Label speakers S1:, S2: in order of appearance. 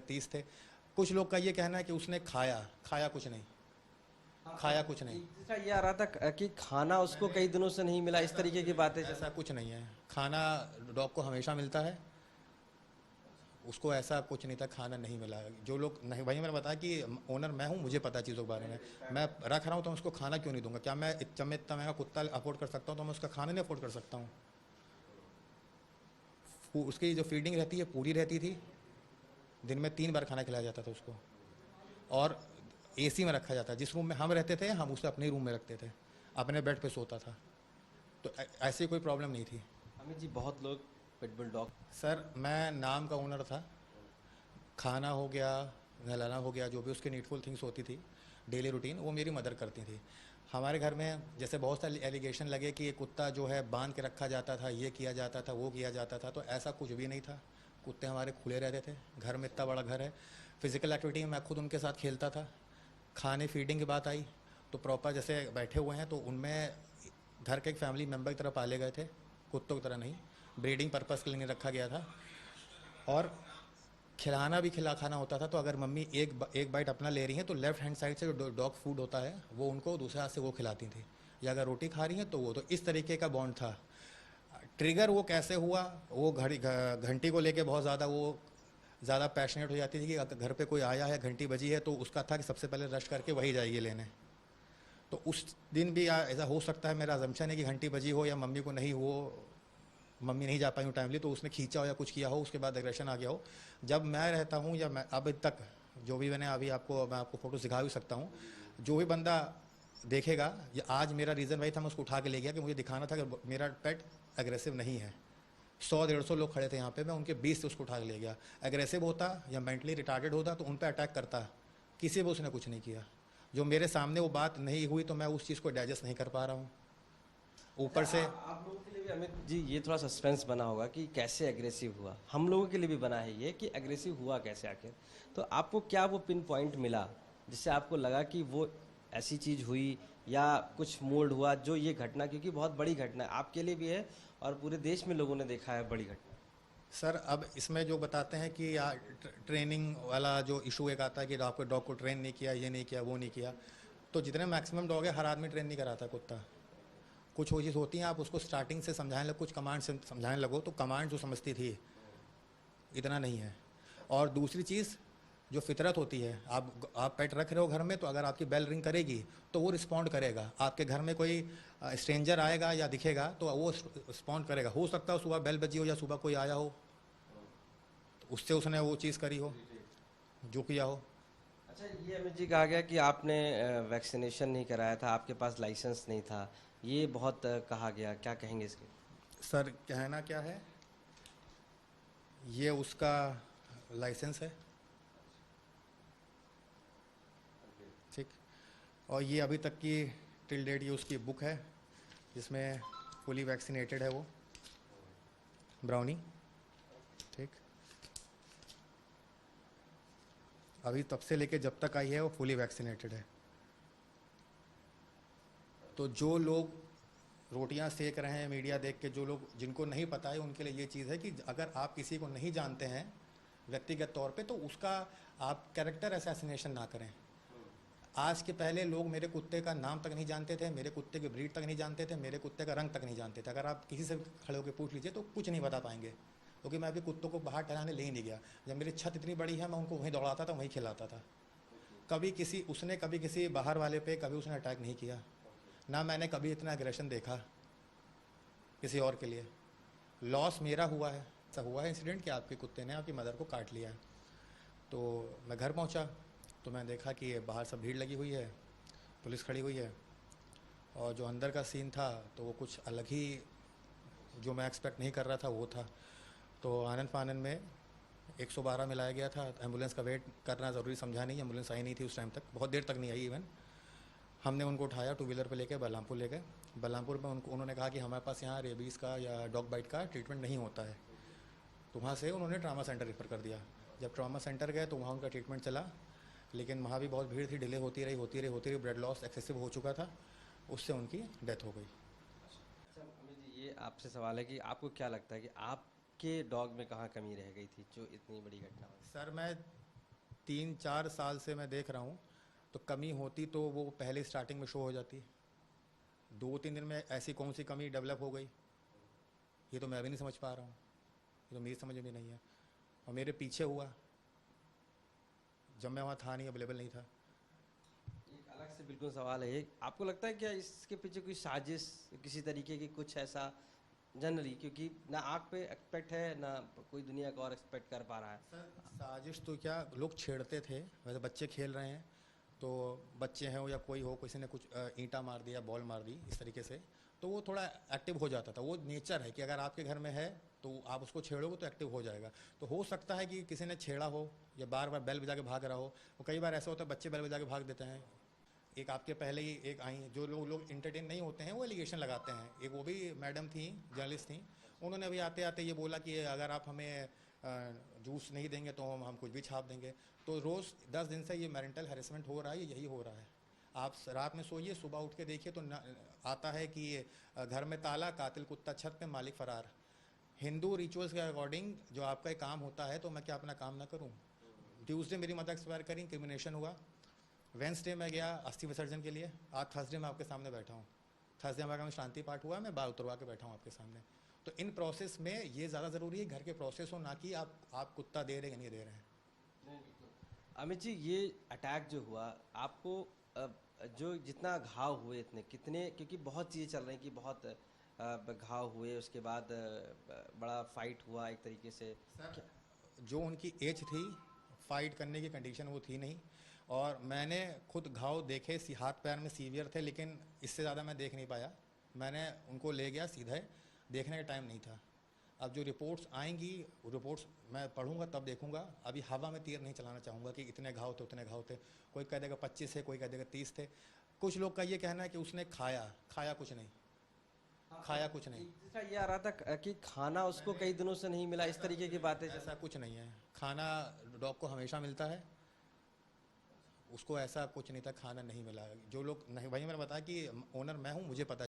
S1: 30 थे। कुछ लोग का ये कहना है कि उसने खाया खाया कुछ नहीं, खाया कुछ नहीं।
S2: जैसा ये आ रहा था कि खाना उसको कई दिनों से नहीं मिला, इस तरीके की बातें चल
S1: ऐसा
S2: रही
S1: कुछ नहीं है, खाना डॉग को हमेशा मिलता है। उसको ऐसा कुछ नहीं था, खाना नहीं मिला। जो लोग नहीं, वही मैंने बताया कि ओनर मैं हूँ, मुझे पता है चीज़ों के बारे में। मैं रख रहा हूँ तो मैं उसको खाना क्यों नहीं दूंगा? क्या मैं जब मैं इतना महंगा कुत्ता अफोर्ड कर सकता हूँ तो मैं उसका खाना नहीं अफोर्ड कर सकता हूँ? उसकी जो फीडिंग रहती है पूरी रहती थी। दिन में 3 बार खाना खिलाया जाता था उसको। और एसी में रखा जाता है। जिस रूम में हम रहते थे हम उसे अपने रूम में रखते थे, अपने बेड पे सोता था। तो ऐसी कोई प्रॉब्लम नहीं थी।
S2: अमित जी, बहुत लोग पिटबुल डॉग।
S1: सर मैं नाम का ओनर था। खाना हो गया, नहलाना हो गया, जो भी उसके नीडफुल थिंग्स होती थी डेली रूटीन, वो मेरी मदर करती थी। हमारे घर में जैसे बहुत सारे एलिगेशन लगे कि ये कुत्ता जो है बांध के रखा जाता था, ये किया जाता था, वो किया जाता था, तो ऐसा कुछ भी नहीं था। कुत्ते हमारे खुले रहते थे। घर में इतना बड़ा घर है, फिजिकल एक्टिविटी में मैं खुद उनके साथ खेलता था। खाने फीडिंग की बात आई तो प्रॉपर जैसे बैठे हुए हैं तो उनमें घर के एक फैमिली मेम्बर की तरह पाले गए थे, कुत्तों की तरह नहीं। ब्रीडिंग पर्पज़ के लिए नहीं रखा गया था। और खिलाना भी खाना होता था, तो अगर मम्मी एक बाइट अपना ले रही हैं तो लेफ्ट हैंड साइड से जो डॉग फूड होता है वो उनको दूसरे हाथ से वो खिलाती थी, या अगर रोटी खा रही हैं तो वो, तो इस तरीके का बॉन्ड था। ट्रिगर वो कैसे हुआ, वो घंटी को लेके बहुत ज़्यादा वो ज़्यादा पैशनेट हो जाती थी कि अगर घर पे कोई आया है, घंटी बजी है, तो उसका था कि सबसे पहले रश करके वही जाएगी लेने। तो उस दिन भी ऐसा हो सकता है, मेरा अजम्पशन है कि घंटी बजी हो या मम्मी को नहीं हो, मम्मी नहीं जा पाई हूँ टाइमली, तो उसने खींचा हो या कुछ किया हो, उसके बाद एग्रेशन आ गया हो। जब मैं रहता हूँ या मैं अब तक जो भी मैंने अभी मैं आपको फ़ोटो दिखा भी सकता हूँ। जो भी बंदा देखेगा, ये आज मेरा रीज़न वही था, मैं उसको उठा के ले गया कि मुझे दिखाना था कि मेरा पेट एग्रेसिव नहीं है। 100-150 लोग खड़े थे यहाँ पे, मैं उनके 20 से उसको उठा के ले गया। एग्रेसिव होता या मेंटली रिटार्डेड होता तो उन पर अटैक करता, किसी भी उसने कुछ नहीं किया। जो मेरे सामने वो बात नहीं हुई तो मैं उस चीज़ को डाइजेस्ट नहीं कर पा रहा हूँ
S2: अच्छा,
S1: ऊपर से।
S2: आप लोगों के लिए भी अमित जी ये थोड़ा सस्पेंस बना होगा कि कैसे एग्रेसिव हुआ। हम लोगों के लिए भी बना है ये कि एग्रेसिव हुआ कैसे आखिर। तो आपको क्या वो पिन पॉइंट मिला जिससे आपको लगा कि वो ऐसी चीज़ हुई या कुछ मोल्ड हुआ जो ये घटना, क्योंकि बहुत बड़ी घटना है आपके लिए भी है और पूरे देश में लोगों ने देखा है बड़ी घटना।
S1: सर अब इसमें जो बताते हैं कि ट्रेनिंग वाला जो इशू एक आता है कि आपके डॉग को ट्रेन नहीं किया, ये नहीं किया, वो नहीं किया, तो जितने मैक्सिमम डॉग है हर आदमी ट्रेन नहीं कराता कुत्ता। कुछ वो चीज़ होती हैं, आप उसको स्टार्टिंग से समझाने लगो, कुछ कमांड से समझाने लगो तो कमांड जो समझती थी इतना नहीं है। और दूसरी चीज़ जो फितरत होती है, आप पेट रख रहे हो घर में, तो अगर आपकी बेल रिंग करेगी तो वो रिस्पॉन्ड करेगा। आपके घर में कोई स्ट्रेंजर आएगा या दिखेगा तो वो रिस्पॉन्ड करेगा। हो सकता है सुबह बेल बजी हो या सुबह कोई आया हो तो उससे उसने वो चीज़ करी हो, जो किया हो।
S2: अच्छा, ये अमित जी कहा गया कि आपने वैक्सीनेशन नहीं कराया था, आपके पास लाइसेंस नहीं था, ये बहुत कहा गया, क्या कहेंगे इसके।
S1: सर कहना क्या है, ये उसका लाइसेंस है, ठीक। और ये अभी तक की टिल डेट ये उसकी बुक है जिसमें फुली वैक्सीनेटेड है वो ब्राउनी, ठीक। अभी तब से लेके जब तक आई है वो फुली वैक्सीनेटेड है। तो जो लोग रोटियां सेक रहे हैं मीडिया देख के, जो लोग जिनको नहीं पता है उनके लिए ये चीज़ है कि अगर आप किसी को नहीं जानते हैं व्यक्तिगत तौर पे तो उसका आप कैरेक्टर असैसिनेशन ना करें। आज के पहले लोग मेरे कुत्ते का नाम तक नहीं जानते थे, मेरे कुत्ते की ब्रीड तक नहीं जानते थे, मेरे कुत्ते का रंग तक नहीं जानते थे। अगर आप किसी से खड़े होकर पूछ लीजिए तो कुछ नहीं बता पाएंगे, क्योंकि मैं अभी कुत्तों को बाहर टहलाने ले ही नहीं गया। जब मेरी छत इतनी बड़ी है मैं उनको वहीं दौड़ाता था, वहीं खिलाता था। कभी किसी बाहर वाले पे कभी उसने अटैक नहीं किया, ना मैंने कभी इतना एग्रेशन देखा किसी और के लिए। लॉस मेरा हुआ है। ऐसा हुआ है इंसिडेंट कि आपके कुत्ते ने आपकी मदर को काट लिया है। तो मैं घर पहुंचा तो मैं देखा कि बाहर सब भीड़ लगी हुई है, पुलिस खड़ी हुई है, और जो अंदर का सीन था तो वो कुछ अलग ही, जो मैं एक्सपेक्ट नहीं कर रहा था वो था। तो आनन फानन में 112 मिलाया गया था। एम्बुलेंस का वेट करना ज़रूरी समझा नहीं, एम्बुलेंस आई नहीं थी उस टाइम तक, बहुत देर तक नहीं आई इवन। हमने उनको उठाया, टू व्हीलर पे लेके बलरामपुर ले गए। बलरामपुर में उन्होंने कहा कि हमारे पास यहाँ रेबीज़ का या डॉग बाइट का ट्रीटमेंट नहीं होता है। तो वहाँ से उन्होंने ट्रामा सेंटर रेफ़र कर दिया। जब ट्रामा सेंटर गए तो वहाँ उनका ट्रीटमेंट चला, लेकिन वहाँ भी बहुत भीड़ थी, डिले होती रही, ब्लड लॉस एक्सेसिव हो चुका था, उससे उनकी डेथ हो गई।
S2: अच्छा अमित जी, ये आपसे सवाल है कि आपको क्या लगता है कि आपके डॉग में कहाँ कमी रह गई थी जो इतनी बड़ी घटना हुई।
S1: सर मैं 3-4 साल से मैं देख रहा हूँ, तो कमी होती तो वो पहले स्टार्टिंग में शो हो जाती। 2-3 दिन में ऐसी कौन सी कमी डेवलप हो गई, ये तो मैं भी नहीं समझ पा रहा हूँ। ये तो मेरी समझ में नहीं है। और मेरे पीछे हुआ, जब मैं वहाँ था नहीं, अवेलेबल नहीं था।
S2: एक अलग से बिल्कुल सवाल है ये, आपको लगता है क्या इसके पीछे कोई साजिश किसी तरीके की कुछ ऐसा जनरली, क्योंकि ना आँख पे एक्सपेक्ट है ना कोई दुनिया का और एक्सपेक्ट कर पा रहा है।
S1: सर साजिश तो क्या, लोग छेड़ते थे, वैसे बच्चे खेल रहे हैं तो बच्चे हैं या कोई हो, किसी ने कुछ ईंटा मार दिया, बॉल मार दी इस तरीके से, तो वो थोड़ा एक्टिव हो जाता था। वो नेचर है कि अगर आपके घर में है तो आप उसको छेड़ोगे तो एक्टिव हो जाएगा। तो हो सकता है कि किसी ने छेड़ा हो या बार बार बेल बजा के भाग रहा हो। और कई बार ऐसा होता है बच्चे बेल बजा के भाग देते हैं। एक आपके पहले ही एक आई, जो लोग इंटरटेन नहीं होते हैं वो एलिगेशन लगाते हैं। एक वो भी मैडम थी, जर्नलिस्ट थी, उन्होंने अभी आते आते ये बोला कि अगर आप हमें जूस नहीं देंगे तो हम कुछ भी छाप देंगे। तो रोज़ 10 दिन से ये मेंटल हैरेसमेंट हो रहा है, यही हो रहा है। आप रात में सोइए, सुबह उठ के देखिए तो आता है कि घर में ताला, कातिल कुत्ता छत पे, मालिक फरार। हिंदू रिचुअल्स के अकॉर्डिंग जो आपका एक काम होता है, तो मैं क्या अपना काम ना करूं? ट्यूसडे मेरी मदर एक्सपायर करी, क्रिमिनेशन हुआ। वेंसडे में गया अस्थि विसर्जन के लिए, आज थर्सडे में आपके सामने बैठा हूँ। थर्सडे हमारे में शांति पाठ हुआ, मैं बाल उतरवा के बैठा हूँ आपके सामने। तो इन प्रोसेस में ये ज़्यादा ज़रूरी है घर के प्रोसेस हो, ना कि आप कुत्ता दे रहे हैं कि नहीं दे रहे हैं।
S2: अमित जी, ये अटैक जो हुआ आपको, जो जितना घाव हुए इतने कितने, क्योंकि बहुत चीज़ें चल रही कि बहुत घाव हुए, उसके बाद बड़ा फाइट हुआ एक तरीके से।
S1: सर जो उनकी एज थी, फाइट करने की कंडीशन वो थी नहीं। और मैंने खुद घाव देखे, हाथ पैर में सीवियर थे, लेकिन इससे ज़्यादा मैं देख नहीं पाया। मैंने उनको ले गया सीधे, देखने का टाइम नहीं था। अब जो रिपोर्ट्स आएंगी, रिपोर्ट्स मैं पढ़ूंगा तब देखूंगा। अभी हवा में तीर नहीं चलाना चाहूँगा कि इतने घाव थे उतने घाव थे। कोई कह देगा 25 है, कोई कह देगा 30 थे। कुछ लोग का ये कहना है कि उसने खाया कुछ नहीं, खाया कुछ नहीं।
S2: दूसरा ये आ रहा था कि खाना उसको कई दिनों से नहीं मिला, इस तरीके की बातें चल
S1: ऐसा कुछ नहीं है। खाना डॉग को हमेशा मिलता है, उसको ऐसा कुछ नहीं था खाना नहीं मिला। जो लोग नहीं, वही मैंने बताया कि ओनर मैं हूँ, मुझे पता